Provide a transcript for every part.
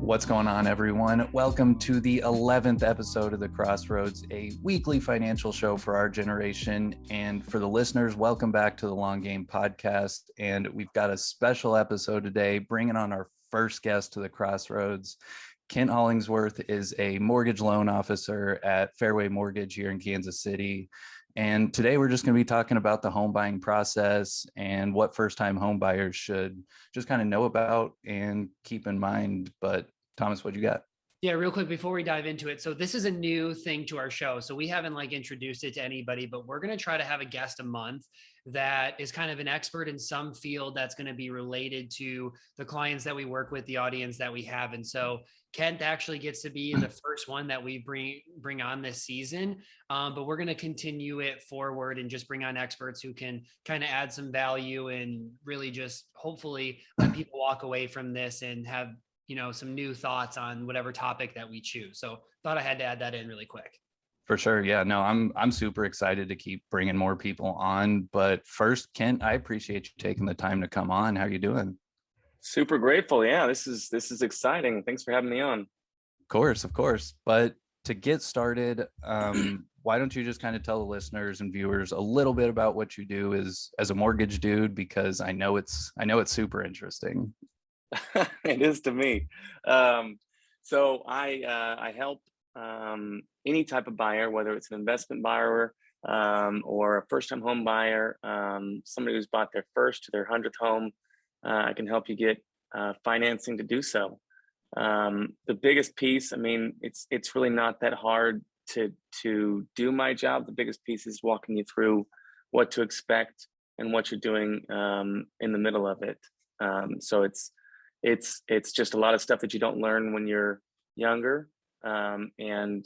What's going on, everyone? Welcome to the 11th episode of the Crossroads, a weekly financial show for our generation. And for the listeners, welcome back to the Long Game Podcast. And we've got a special episode today, bringing on our first guest to the Crossroads. Kent Hollingsworth is a mortgage loan officer at Fairway Mortgage here in Kansas City. And today we're just going to be talking about the home buying process and what first-time home buyers should just kind of know about and keep in mind. But Thomas, what you got? Yeah, real quick before we dive into it. So this is a new thing to our show. So we haven't introduced it to anybody, but we're going to try to have a guest a month that is kind of an expert in some field that's going to be related to the clients that we work with, the audience that we have. And so Kent actually gets to be the first one that we bring on this season. But we're going to continue it forward and just bring on experts who can kind of add some value and really just hopefully let people walk away from this and have some new thoughts on whatever topic that we choose. So thought I had to add that in really quick. For sure. Yeah, no, I'm super excited to keep bringing more people on. But first, Kent, I appreciate you taking the time to come on. How are you doing? Super grateful. Yeah, this is exciting. Thanks for having me on. Of course. But to get started, why don't you just kind of tell the listeners and viewers a little bit about what you do as a mortgage dude, because I know it's super interesting. It is to me. So I help any type of buyer, whether it's an investment buyer or a first-time home buyer, somebody who's bought their first or their 100th home. I can help you get financing to do so. The biggest piece, it's really not that hard to do my job. The biggest piece is walking you through what to expect and what you're doing in the middle of it. So it's just a lot of stuff that you don't learn when you're younger, and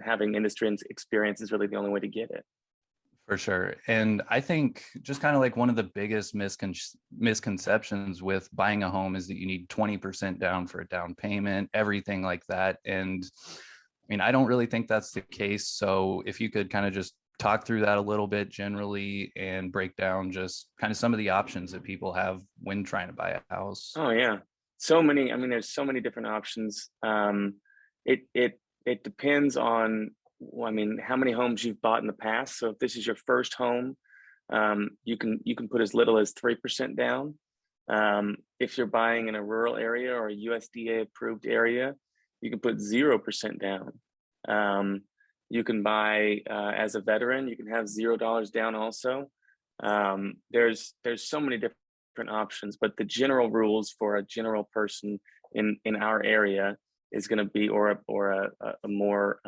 having industry experience is really the only way to get it. For sure. And I think just kind of like one of the biggest misconceptions with buying a home is that you need 20% down for a down payment, everything like that. And I don't really think that's the case. So if you could kind of just talk through that a little bit generally and break down just kind of some of the options that people have when trying to buy a house. Oh yeah. So many, there's so many different options. It depends on, how many homes you've bought in the past. So if this is your first home, you can put as little as 3% down. If you're buying in a rural area or a USDA approved area, you can put 0% down. You can buy as a veteran, you can have $0 down also. There's so many different options, but the general rules for a general person in our area is going to be, or a more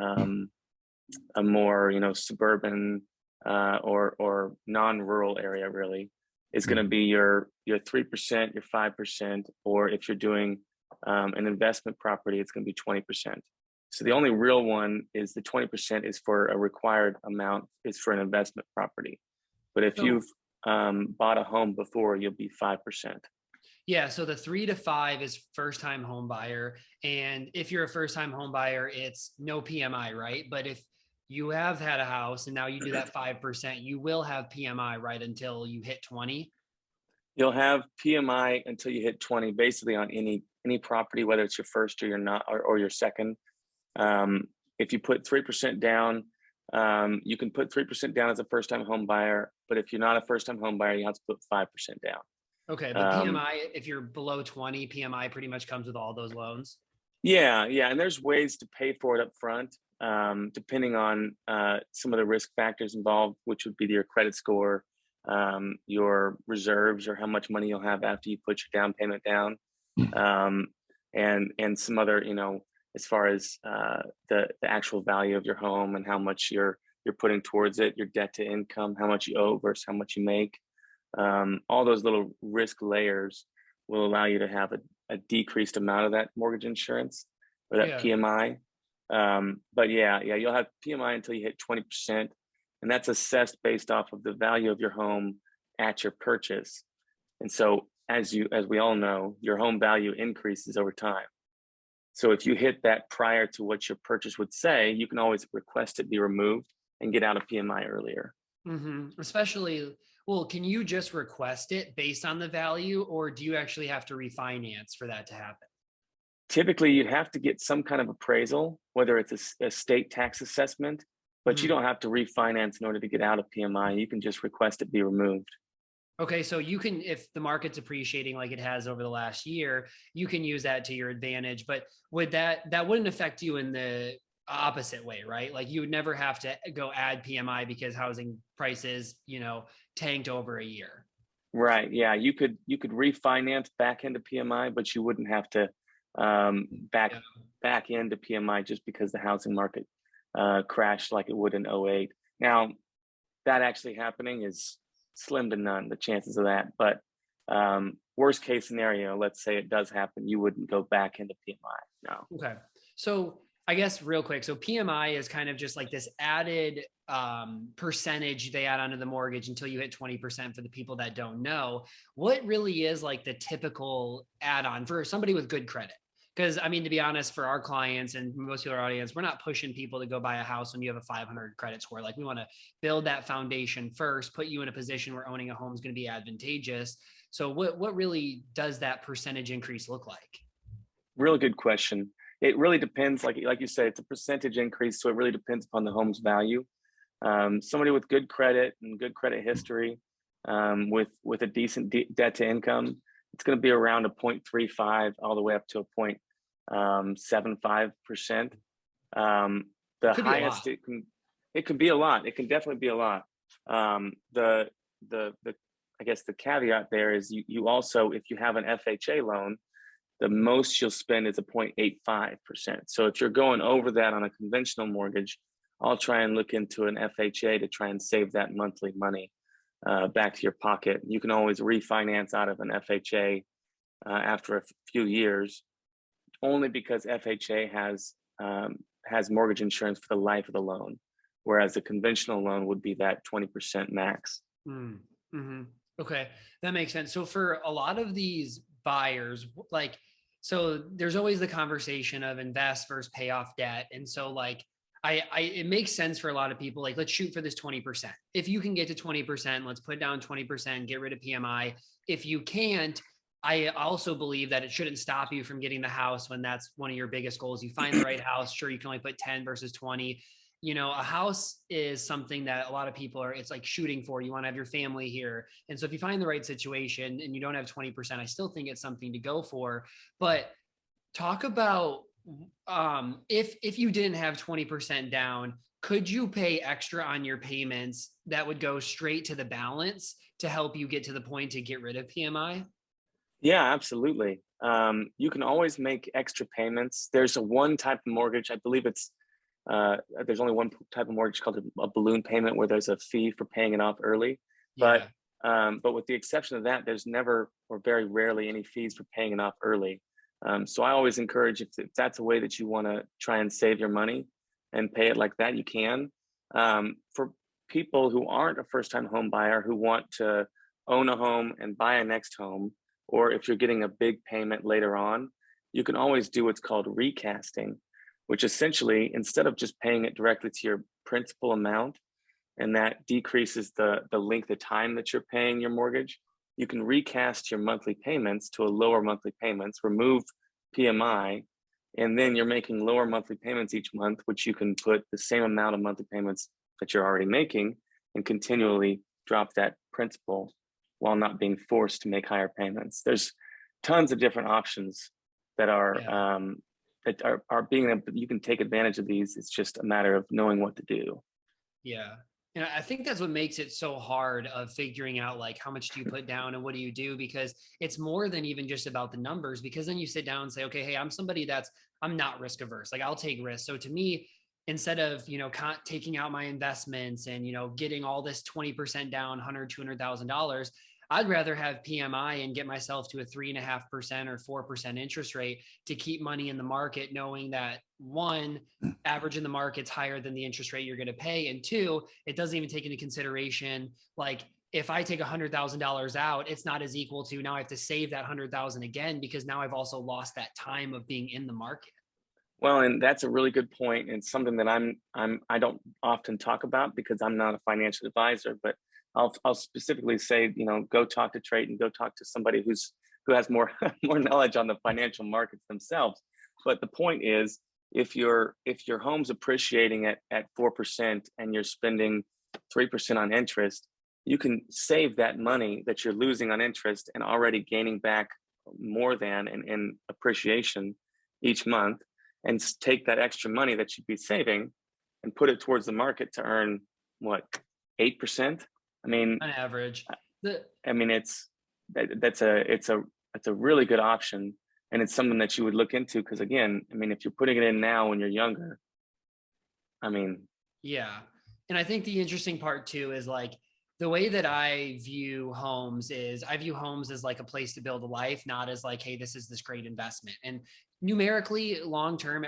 suburban or non-rural area really is going to be your 3%, your 5%, or if you're doing an investment property, it's going to be 20%. So the only real one is the 20% is for a required amount is for an investment property. But if you've bought a home before, you'll be 5%. Yeah. So the 3 to 5 is first time home buyer. And if you're a first time home buyer, it's no PMI, right? But if you have had a house and now you do that 5%, you will have PMI right until you hit 20. You'll have PMI until you hit 20, basically on any property, whether it's your first or your not or your second. If you put 3% down, you can put 3% down as a first-time home buyer, but if you're not a first-time home buyer, you have to put 5% down. Okay, but PMI, if you're below 20, PMI pretty much comes with all those loans. Yeah, and there's ways to pay for it up front, depending on some of the risk factors involved, which would be your credit score, your reserves, or how much money you'll have after you put your down payment down, and some other, as far as the actual value of your home and how much you're putting towards it, your debt to income, how much you owe versus how much you make. All those little risk layers will allow you to have a decreased amount of that mortgage insurance or that PMI. But you'll have PMI until you hit 20%, and that's assessed based off of the value of your home at your purchase. And so as we all know, your home value increases over time. So if you hit that prior to what your purchase would say, you can always request it be removed and get out of PMI earlier. Mm-hmm. Especially, well, can you just request it based on the value, or do you actually have to refinance for that to happen? Typically, you'd have to get some kind of appraisal, whether it's a state tax assessment, but you Mhm. don't have to refinance in order to get out of PMI. You can just request it be removed. Okay, so you can, if the market's appreciating like it has over the last year, you can use that to your advantage. But would that wouldn't affect you in the opposite way, right? Like you would never have to go add PMI because housing prices, tanked over a year. Right. Yeah. You could refinance back into PMI, but you wouldn't have to um, back Yeah. back into PMI just because the housing market crashed like it would in '08. Now, that actually happening is slim to none, the chances of that. But worst case scenario, let's say it does happen, you wouldn't go back into PMI. No. Okay. So I guess real quick, so PMI is kind of just like this added percentage they add onto the mortgage until you hit 20% for the people that don't know. What really is like the typical add-on for somebody with good credit? Because I mean, to be honest, for our clients and most of our audience, we're not pushing people to go buy a house when you have a 500 credit score. Like we want to build that foundation first, put you in a position where owning a home is going to be advantageous. So what really does that percentage increase look like? Really good question. It really depends, like you said, it's a percentage increase, so it really depends upon the home's value. Somebody with good credit and good credit history, with a decent debt to income, it's going to be around a 0.35 all the way up to a 0.75%. It The could be a lot. highest it can be a lot. It can definitely be a lot. The I guess the caveat there is you also, if you have an FHA loan, the most you'll spend is a 0.85%. So if you're going over that on a conventional mortgage, I'll try and look into an FHA to try and save that monthly money back to your pocket. You can always refinance out of an FHA after a few years, only because FHA has mortgage insurance for the life of the loan, whereas a conventional loan would be that 20% max. Mm, hmm. Okay, that makes sense. So for a lot of these buyers, like, so there's always the conversation of invest versus pay off debt, and so like, it makes sense for a lot of people. Like, let's shoot for this 20%. If you can get to 20%, let's put down 20%, get rid of PMI. If you can't, I also believe that it shouldn't stop you from getting the house when that's one of your biggest goals. You find the right house. Sure, you can only put 10 versus 20. A house is something that a lot of people it's like shooting for. You want to have your family here. And so if you find the right situation and you don't have 20%, I still think it's something to go for. But talk about if you didn't have 20% down, could you pay extra on your payments that would go straight to the balance to help you get to the point to get rid of PMI? Yeah, absolutely. You can always make extra payments. There's a one type of mortgage, I believe there's only one type of mortgage called a balloon payment, where there's a fee for paying it off early. But Yeah. but with the exception of that, there's never or very rarely any fees for paying it off early. So I always encourage, if that's a way that you want to try and save your money and pay it like that, you can. For people who aren't a first-time home buyer who want to own a home and buy a next home, or if you're getting a big payment later on, you can always do what's called recasting, which essentially, instead of just paying it directly to your principal amount, and that decreases the length of time that you're paying your mortgage, you can recast your monthly payments to a lower monthly payments, remove PMI, and then you're making lower monthly payments each month, which you can put the same amount of monthly payments that you're already making and continually drop that principal while not being forced to make higher payments. There's tons of different options that are Yeah. being able, you can take advantage of these. It's just a matter of knowing what to do. Yeah. And I think that's what makes it so hard of figuring out like how much do you put down and what do you do, because it's more than even just about the numbers, because then you sit down and say, okay, hey, I'm somebody I'm not risk averse. Like I'll take risks. So to me, instead of, taking out my investments and, getting all this 20% down, 100, $200,000, I'd rather have PMI and get myself to a 3.5% or 4% interest rate to keep money in the market, knowing that one, average in the market's higher than the interest rate you're going to pay. And two, it doesn't even take into consideration, like if I take $100,000 out, it's not as equal to now I have to save that 100,000 again, because now I've also lost that time of being in the market. Well, and that's a really good point, and something that I don't often talk about because I'm not a financial advisor, but I'll specifically say, go talk to Trade and go talk to somebody who has more more knowledge on the financial markets themselves. But the point is, if your home's appreciating at 4% and you're spending 3% on interest, you can save that money that you're losing on interest and already gaining back more than in appreciation each month, and take that extra money that you'd be saving and put it towards the market to earn what, 8%? I mean, On average. I mean, it's a really good option, and it's something that you would look into, because again, I mean, if you're putting it in now when you're younger, I mean, Yeah. And I think the interesting part too is like the way that I view homes is I view homes as like a place to build a life, not as like, hey, this is this great investment. And numerically, long term,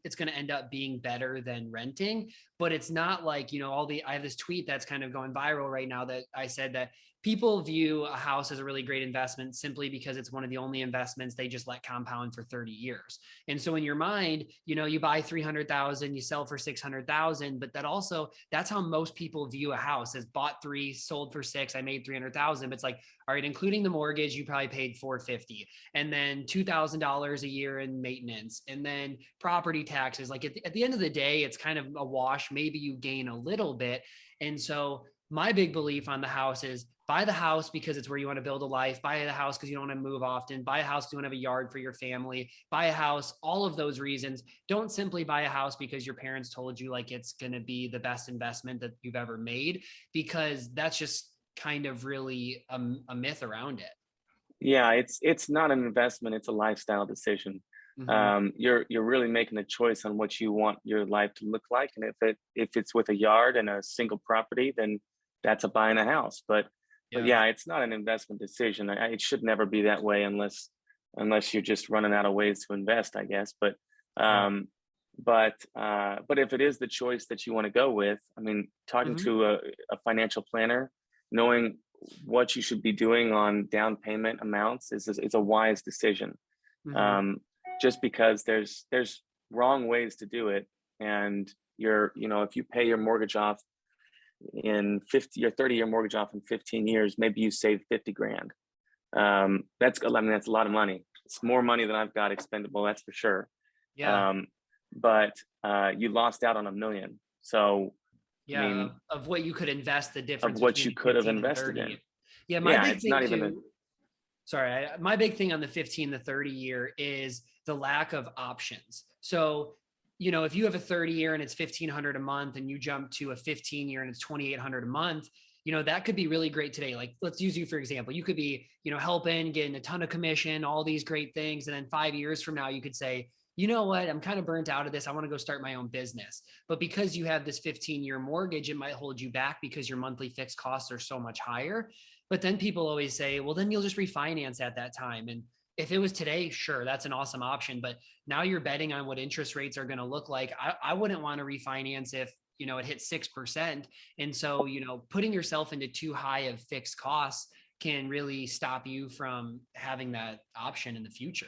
it's going to end up being better than renting. But it's not like, I have this tweet that's kind of going viral right now that I said that people view a house as a really great investment simply because it's one of the only investments they just let compound for 30 years. And so in your mind, you buy 300,000, you sell for 600,000, but that's how most people view a house: as bought 3, sold for 6, I made 300,000. But it's like, all right, including the mortgage, you probably paid 450, and then $2,000 a year in maintenance, and then property taxes. Like at the end of the day, it's kind of a wash. Maybe you gain a little bit. And so my big belief on the house is buy the house because it's where you want to build a life. Buy the house because you don't want to move often. Buy a house because you want to have a yard for your family. Buy a house, all of those reasons. Don't simply buy a house because your parents told you like it's going to be the best investment that you've ever made, because that's just kind of really a myth around it. yeah, it's not an investment; it's a lifestyle decision. Mm-hmm. You're really making a choice on what you want your life to look like, and if it's with a yard and a single property, then that's a buying a house. But Yeah. yeah, it's not an investment decision. It should never be that way unless you're just running out of ways to invest, I guess. Right. Um, but if it is the choice that you want to go with, I mean, talking Mm-hmm. to a financial planner, knowing what you should be doing on down payment amounts is a wise decision. Mm-hmm. Um, just because there's wrong ways to do it, and if you pay your mortgage off in 50 or 30-year mortgage off in 15 years, maybe you save 50 grand. That's a lot of money. It's more money than I've got expendable, that's for sure. Yeah. Um, but you lost out on a million. So I Yeah. mean, Of what you could invest, the of difference what between you the could have 15 and invested in. 30. Yeah. My Yeah, big it's thing not even a too, my big thing on the 15 to 30 year is the lack of options. So, if you have a 30 year and it's 1,500 a month, and you jump to a 15 year and it's 2,800 a month, that could be really great today. Like, let's use you for example. You could be, helping, getting a ton of commission, all these great things. And then 5 years from now, you could say, you know what, I'm kind of burnt out of this. I want to go start my own business. But because you have this 15-year mortgage, it might hold you back because your monthly fixed costs are so much higher. But then people always say, well, then you'll just refinance at that time. And if it was today, sure, that's an awesome option. But now you're betting on what interest rates are going to look like. I wouldn't want to refinance if, it hits 6%. And so, putting yourself into too high of fixed costs can really stop you from having that option in the future.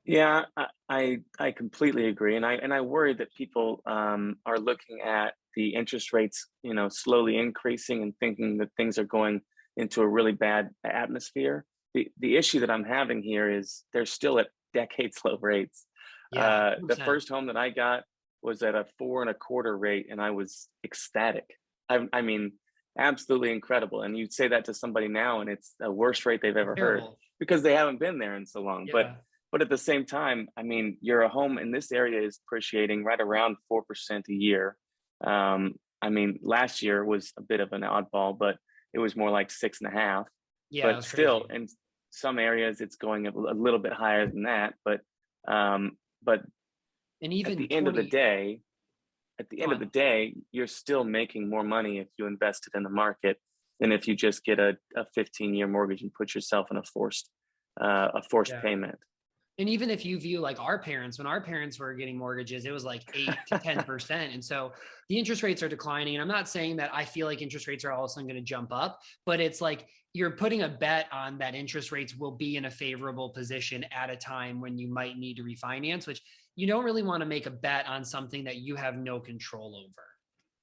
Yeah, I completely agree, and I worry that people are looking at the interest rates, slowly increasing, and thinking that things are going into a really bad atmosphere. The issue that I'm having here is they're still at decades low rates. Yeah. The 100%. first home that I got was at a 4.25 rate, and I was ecstatic. I mean, absolutely incredible. And you'd say that to somebody now, and it's the worst rate they've ever heard, Terrible. because they haven't been there in so long. But Yeah. but at the same time, I mean, your home in this area is appreciating right around 4% a year. I mean, last year was a bit of an oddball, but it was more like 6.5. Yeah. It But was still, crazy. in some areas, it's going a little bit higher than that. But And at even the end of the 20, day, go on. you're still making more money if you invest it in the market than if you just get a 15-year mortgage and put yourself in a forced Yeah. payment. And even if you view like our parents, when our parents were getting mortgages, it was like 8 to 10%. And so the interest rates are declining. And I'm not saying that I feel like interest rates are all of a sudden going to jump up, but it's like you're putting a bet on that interest rates will be in a favorable position at a time when you might need to refinance, which you don't really want to make a bet on something that you have no control over.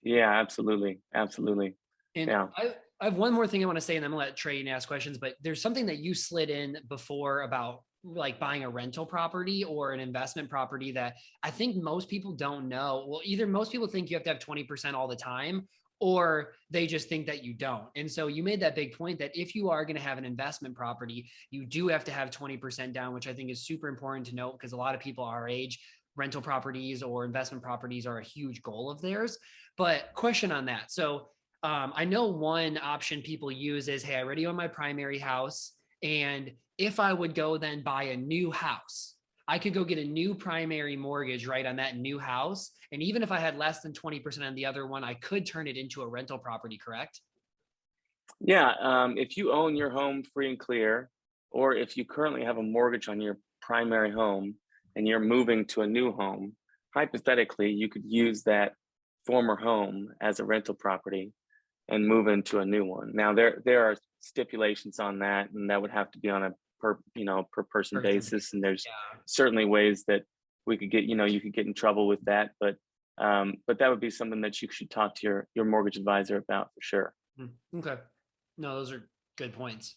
Yeah, absolutely. Absolutely. And Yeah. I have one more thing I want to say, and then I'm going to let Trey ask questions, but there's something that you slid in before about like buying a rental property or an investment property that I think most people don't know. Well, either most people think you have to have 20% all the time, or they just think that you don't. And so you made that big point that if you are going to have an investment property, you do have to have 20% down, which I think is super important to note, because a lot of people our age, rental properties or investment properties are a huge goal of theirs. But question on that. So I know one option people use is, hey, I already own my primary house. And if I would go then buy a new house, I could go get a new primary mortgage right on that new house. And even if I had less than 20% on the other one, I could turn it into a rental property, correct? Yeah, if you own your home free and clear, or if you currently have a mortgage on your primary home and you're moving to a new home, hypothetically, you could use that former home as a rental property and move into a new one. Now, there are stipulations on that, and that would have to be on a per person basis. And there's Yeah. certainly ways that we could get, you could get in trouble with that, but that would be something that you should talk to your mortgage advisor about for sure. Okay. No, those are good points.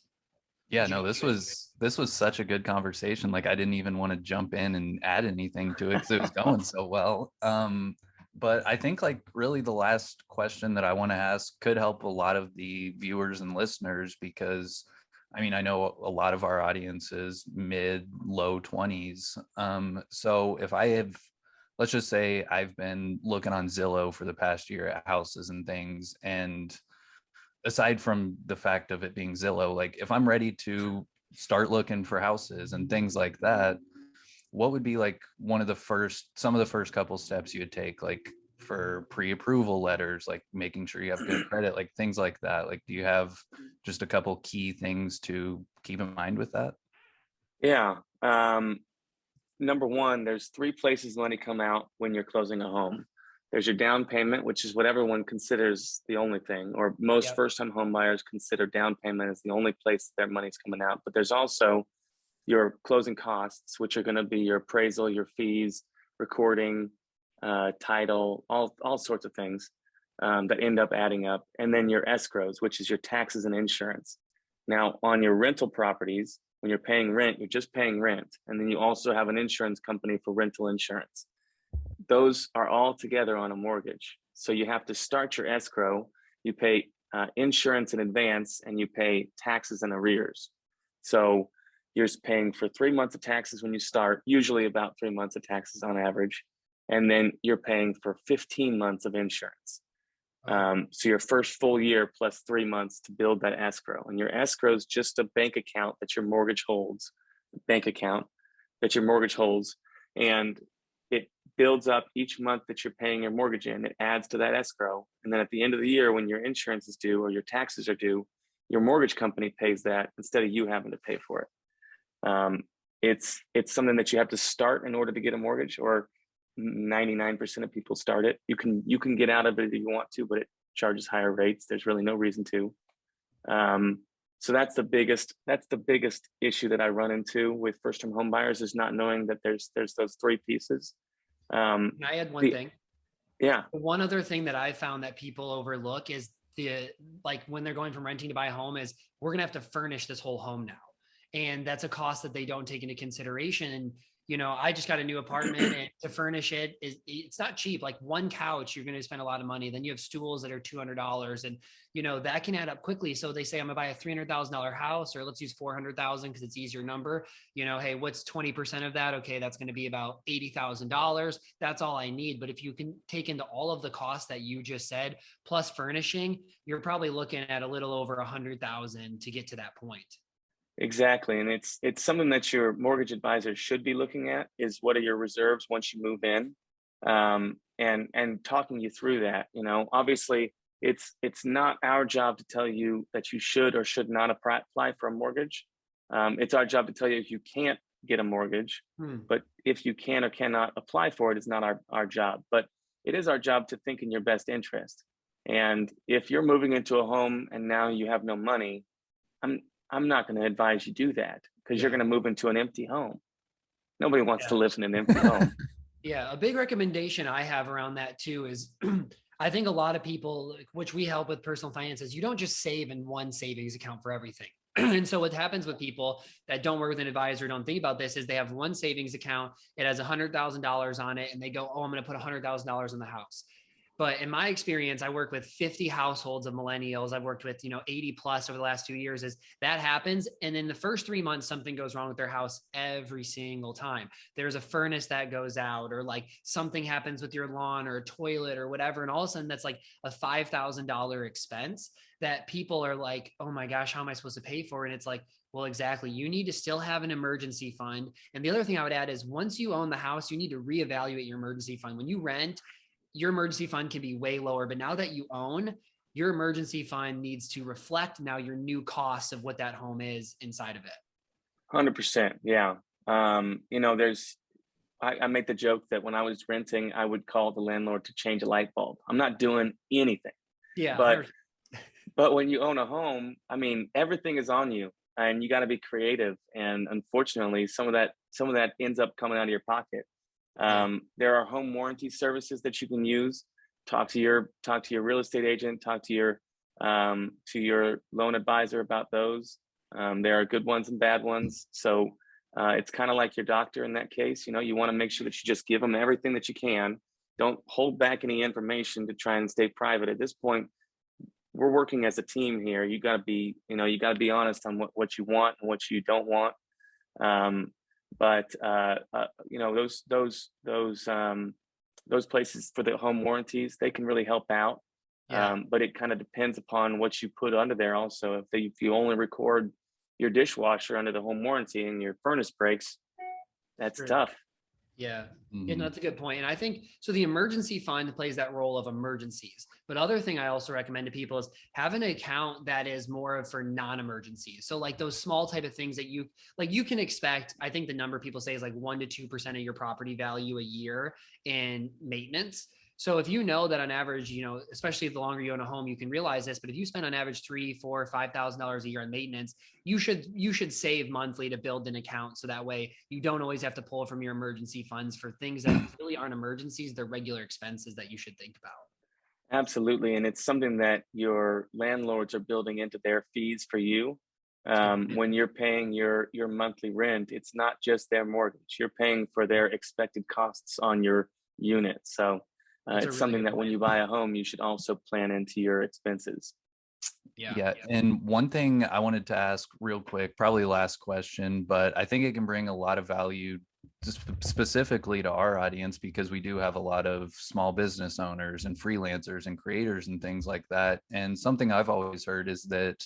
Yeah, Did you no, this was such a good conversation. Like I didn't even want to jump in and add anything to it because it was going so well. But I think like really the last question that I want to ask could help a lot of the viewers and listeners, because I mean, I know a lot of our audience is mid, low 20s. So if I have, let's just say I've been looking on Zillow for the past year at houses and things, and aside from the fact of it being Zillow, like if I'm ready to start looking for houses and things like that, what would be like some of the first couple steps you would take, like for pre-approval letters, like making sure you have good credit, like things like that? Like, do you have just a couple key things to keep in mind with that? Yeah. Number one, there's three places money come out when you're closing a home. There's your down payment, which is what everyone considers the only thing, or most Yep. first-time home buyers consider down payment as the only place their money's coming out. But there's also your closing costs, which are going to be your appraisal, your fees, recording, title, all sorts of things that end up adding up, and then your escrows, which is your taxes and insurance. Now, on your rental properties, when you're paying rent, you're just paying rent, and then you also have an insurance company for rental insurance. Those are all together on a mortgage. So you have to start your escrow, you pay insurance in advance, and you pay taxes and arrears. So you're paying for 3 months of taxes when you start, usually about 3 months of taxes on average. And then you're paying for 15 months of insurance. So your first full year plus 3 months to build that escrow. And your escrow is just a bank account that your mortgage holds, and it builds up each month that you're paying your mortgage in. It adds to that escrow. And then at the end of the year, when your insurance is due or your taxes are due, your mortgage company pays that instead of you having to pay for it. It's something that you have to start in order to get a mortgage, or 99% of people start it. You can get out of it if you want to, but it charges higher rates. There's really no reason to. So that's the biggest issue that I run into with first-time home buyers, is not knowing that there's those three pieces. Can I add one thing? Yeah. One other thing that I found that people overlook is like when they're going from renting to buy a home, is we're going to have to furnish this whole home now. And that's a cost that they don't take into consideration. And, I just got a new apartment, and to furnish it's not cheap. Like one couch, you're going to spend a lot of money. Then you have stools that are $200, and, that can add up quickly. So they say, I'm gonna buy a $300,000 house, or let's use 400,000 because it's easier number. Hey, what's 20% of that? Okay, that's going to be about $80,000. That's all I need. But if you can take into all of the costs that you just said, plus furnishing, you're probably looking at a little over 100,000 to get to that point. Exactly. And it's something that your mortgage advisor should be looking at, is what are your reserves once you move in, and talking you through that. Obviously it's not our job to tell you that you should or should not apply for a mortgage. It's our job to tell you if you can't get a mortgage, but if you can or cannot apply for it is not our job. But it is our job to think in your best interest. And if you're moving into a home and now you have no money, I'm not going to advise you do that, because you're going to move into an empty home. Nobody wants to live in an empty home. Yeah. A big recommendation I have around that too is I think a lot of people, which we help with personal finances, you don't just save in one savings account for everything. And so what happens with people that don't work with an advisor, don't think about this, is they have one savings account. It has $100,000 on it. And they go, oh, I'm going to put $100,000 in the house. But in my experience, I work with 50 households of millennials. I've worked with, 80 plus over the last 2 years. Is that happens. And in the first 3 months, something goes wrong with their house every single time. There's a furnace that goes out, or like something happens with your lawn or a toilet or whatever. And all of a sudden that's like a $5,000 expense that people are like, oh my gosh, how am I supposed to pay for it? And it's like, well, exactly. You need to still have an emergency fund. And the other thing I would add is once you own the house, you need to reevaluate your emergency fund. When you rent, your emergency fund can be way lower, but now that you own, your emergency fund needs to reflect now your new costs of what that home is inside of it. 100%. Yeah. I make the joke that when I was renting, I would call the landlord to change a light bulb. I'm not doing anything. Yeah. But when you own a home, I mean, everything is on you and you got to be creative. And unfortunately, some of that ends up coming out of your pocket. There are home warranty services that you can use. Talk to your real estate agent, talk to your loan advisor about those. There are good ones and bad ones. So it's kind of like your doctor in that case. You want to make sure that you just give them everything that you can. Don't hold back any information to try and stay private. At this point, we're working as a team here. You got to be honest on what you want and what you don't want. But those places for the home warranties, they can really help out. Yeah. But it kind of depends upon what you put under there. Also, if you only record your dishwasher under the home warranty and your furnace breaks, that's tough. Yeah. Yeah, no, that's a good point. And I think, so the emergency fund plays that role of emergencies. But other thing I also recommend to people is have an account that is more for non-emergencies. So like those small type of things that you can expect, I think the number people say is like 1% to 2% of your property value a year in maintenance. So if you know that on average, especially the longer you own a home, you can realize this, but if you spend on average $3,000, $4,000, $5,000 a year on maintenance, you should save monthly to build an account. So that way you don't always have to pull from your emergency funds for things that really aren't emergencies. They're regular expenses that you should think about. Absolutely. And it's something that your landlords are building into their fees for you. When you're paying your monthly rent, it's not just their mortgage. You're paying for their expected costs on your unit. So it's really something that when you buy a home, you should also plan into your expenses. Yeah. And one thing I wanted to ask real quick, probably last question, but I think it can bring a lot of value specifically to our audience, because we do have a lot of small business owners and freelancers and creators and things like that. And something I've always heard is that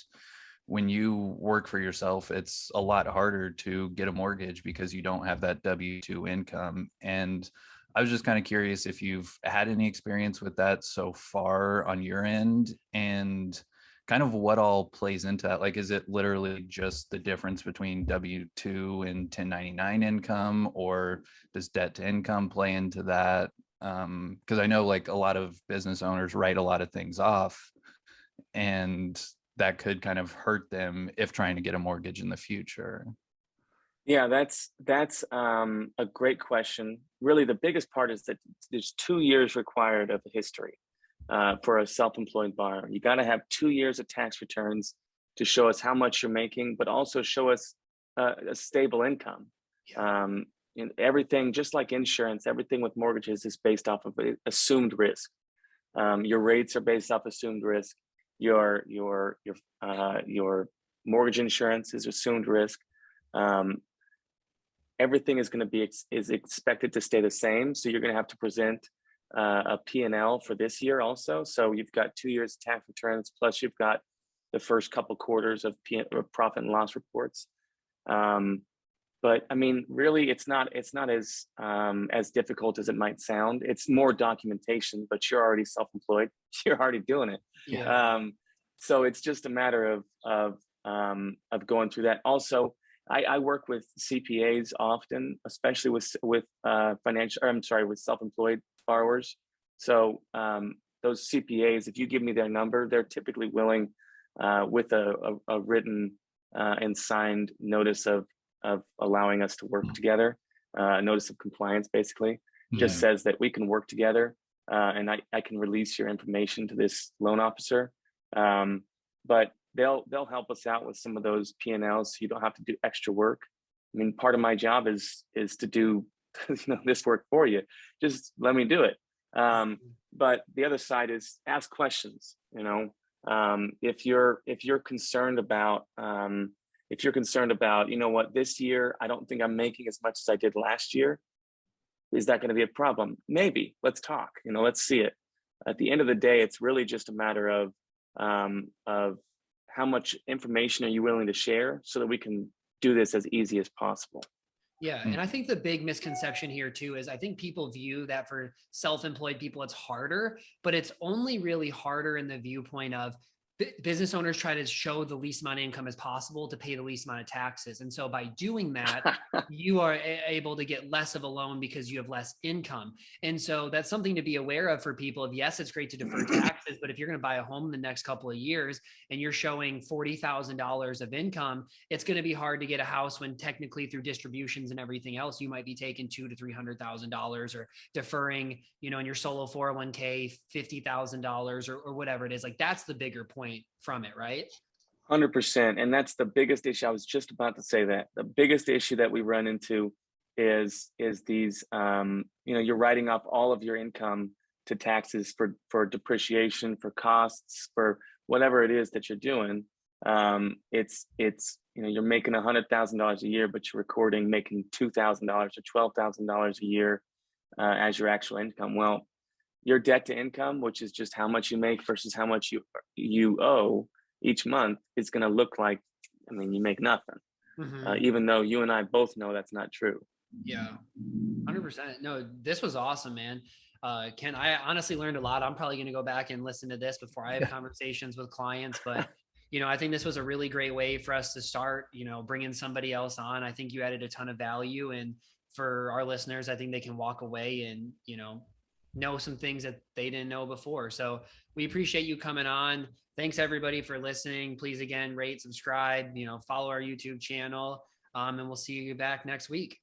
when you work for yourself, it's a lot harder to get a mortgage because you don't have that W-2 income. And I was just kind of curious if you've had any experience with that so far on your end, and kind of what all plays into that. Like, is it literally just the difference between W-2 and 1099 income, or does debt to income play into that? Because I know like a lot of business owners write a lot of things off, and that could kind of hurt them if trying to get a mortgage in the future. Yeah, that's a great question. Really, the biggest part is that there's 2 years required of history for a self-employed buyer. You got to have 2 years of tax returns to show us how much you're making, but also show us a stable income. And everything, just like insurance, everything with mortgages is based off of assumed risk. Your rates are based off assumed risk. Your mortgage insurance is assumed risk. Everything is going to be is expected to stay the same. So you're going to have to present a P&L for this year also. So you've got 2 years of tax returns, plus you've got the first couple quarters of profit and loss reports. But I mean, really, it's not as difficult as it might sound. It's more documentation, but you're already self-employed. You're already doing it. Yeah. So it's just a matter of going through that. Also, I work with CPAs often, especially with self-employed borrowers. So those CPAs, if you give me their number, they're typically willing with a written and signed notice of allowing us to work together, notice of compliance, basically, just says that we can work together and I can release your information to this loan officer. But they'll help us out with some of those P&Ls, so you don't have to do extra work. I mean, part of my job is to do this work for you. Just let me do it. But the other side is ask questions. If you're concerned about what, this year I don't think I'm making as much as I did last year. Is that going to be a problem? Maybe. Let's talk. Let's see it. At the end of the day, it's really just a matter of how much information are you willing to share so that we can do this as easy as possible. Yeah. And I think the big misconception here too is I think people view that for self-employed people, it's harder, but it's only really harder in the viewpoint of business owners try to show the least amount of income as possible to pay the least amount of taxes. And so by doing that, you are able to get less of a loan because you have less income. And so that's something to be aware of for people. Yes, it's great to defer taxes, but if you're going to buy a home in the next couple of years and you're showing $40,000 of income, it's going to be hard to get a house when technically through distributions and everything else, you might be taking $200,000 to $300,000 or deferring, in your solo 401k, $50,000 or whatever it is. Like that's the bigger point from it, right? 100%. And that's the biggest issue. I was just about to say that. The biggest issue that we run into is these, you're writing off all of your income to taxes for depreciation, for costs, for whatever it is that you're doing. It's you're making $100,000 a year, but you're making $2,000 or $12,000 a year as your actual income. Well, your debt to income, which is just how much you make versus how much you owe each month, is going to look like, you make nothing. Even though you and I both know that's not true. Yeah, 100%. No, this was awesome, man. Ken, I honestly learned a lot. I'm probably going to go back and listen to this before I have conversations with clients, but I think this was a really great way for us to start, bringing somebody else on. I think you added a ton of value, and for our listeners, I think they can walk away and, know some things that they didn't know before. So we appreciate you coming on. Thanks everybody for listening. Please again, rate, subscribe, follow our YouTube channel. And we'll see you back next week.